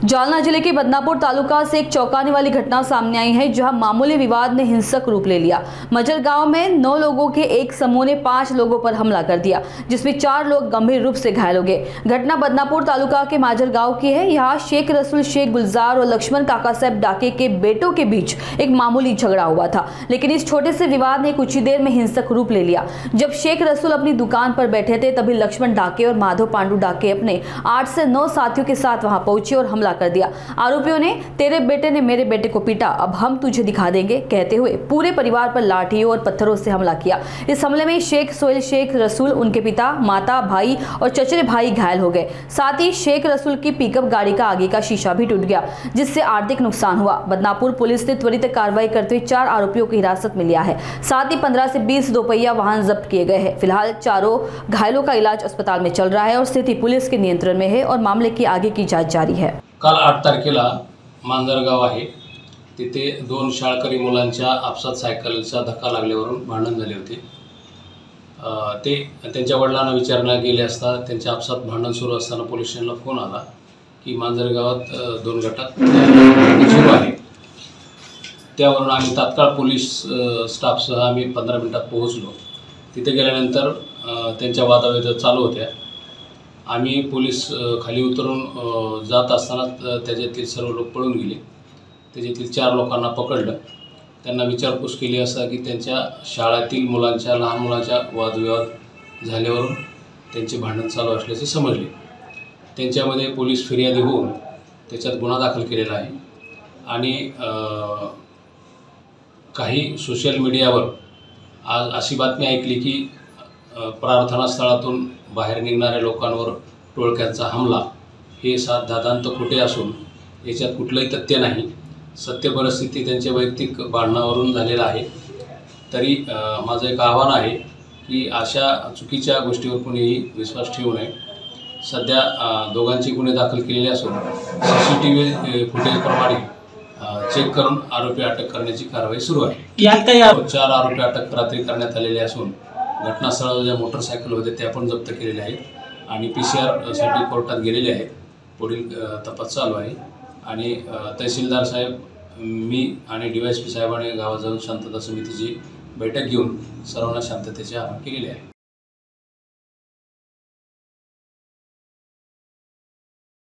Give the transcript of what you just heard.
जालना जिले के बदनापुर तालुका से एक चौंकाने वाली घटना सामने आई है, जहां मामूली विवाद ने हिंसक रूप ले लिया। मजर गांव में 9 लोगों के एक समूह ने 5 लोगों पर हमला कर दिया, जिसमें 4 लोग गंभीर रूप से घायल हो गए। घटना बदनापुर तालुका के माजर गांव की है। यहाँ शेख रसूल, शेख गुलजार और लक्ष्मण काका साहब डाके के बेटों के बीच एक मामूली झगड़ा हुआ था, लेकिन इस छोटे से विवाद ने कुछ ही देर में हिंसक रूप ले लिया। जब शेख रसूल अपनी दुकान पर बैठे थे, तभी लक्ष्मण डाके और माधव पांडु डाके अपने 8 से 9 साथियों के साथ वहां पहुंचे और हमला कर दिया। आरोपियों ने तेरे बेटे ने मेरे बेटे को पीटा, अब हम तुझे दिखा देंगे कहते हुए पूरे परिवार पर लाठियों और पत्थरों से हमला किया। इस हमले में शेख सोहेल, शेख रसूल, उनके पिता, माता, भाई और चचेरे भाई घायल हो गए। साथ ही शेख रसूल की पिकअप गाड़ी का आगे का शीशा भी टूट गया, जिससे आर्थिक नुकसान हुआ। बदनापुर पुलिस ने त्वरित कार्रवाई करते हुए 4 आरोपियों को हिरासत में लिया है। साथ ही 15 से 20 दोपहिया वाहन जब्त किए गए हैं। फिलहाल चारों घायलों का इलाज अस्पताल में चल रहा है और स्थिति पुलिस के नियंत्रण में है और मामले की आगे की जांच जारी है। काल 8 तारखेला मांजरगाव आहे, तिथे 2 शाळकरी मुलांच्या आपसात सायकलचा धक्का लागल्यावरून भांडण झाले होते। ते त्यांच्या वडिलांना विचारण्याला गेले असता त्यांच्या आपसात भांडण सुरू असताना पोलीस स्टेशनला फोन आला की मांजरगावात 2 गटात सुरू आहे। त्यावरून आम्ही तात्काळ पोलीस स्टाफसह आम्ही 15 मिनिटात पोहोचलो। तिथे गेल्यानंतर त्यांच्या वादाविवाद चालू होत्या। आम्ही पोलीस खाली उतरून जात असताना त्याच्यातील सर्व लोक पळून गेले। त्याच्यातील 4 लोकांना पकडलं, त्यांना विचारपूस केली असता की त्यांच्या शाळेतील मुलांच्या, लहान मुलांच्या वादविवाद झाल्यावरून त्यांचे भांडण चालू असल्याचे समजले। त्यांच्यामध्ये पोलीस फिर्यादी होऊन त्याच्यात गुन्हा दाखल केलेला आहे आणि काही सोशल मीडियावर आज अशी बातमी ऐकली की प्रार्थनास्थळातून बाहेर निघणाऱ्या लोकांवर टोळक्यांचा हमला, हे दादांत खोटे असून याच्यात कुठलंही तथ्य नाही। सत्य परिस्थिती त्यांच्या वैयक्तिक भांडणावरून झालेला आहे। तरी माझं एक आव्हान आहे की अशा चुकीच्या गोष्टीवर कोणीही विश्वास ठेवू नये। सध्या दोघांचे गुन्हे दाखल केलेले असून CCTV फुटेजप्रमाणे चेक करून आरोपी अटक करण्याची कारवाई सुरू आहे। यात काही 4 आरोपी अटक रात्री करण्यात आलेले असून घटनास्थळावर ज्या मोटरसायकल होत्या त्या पण जप्त केलेल्या आहेत आणि PCR साठी कोर्टात गेलेले आहेत। पुढील तपास चालू आहे आणि तहसीलदार साहेब, मी आणि DYSP साहेबांनी गावात जाऊन शांतता समितीची बैठक घेऊन सर्वांना शांततेचे आवाहन केलेले आहे।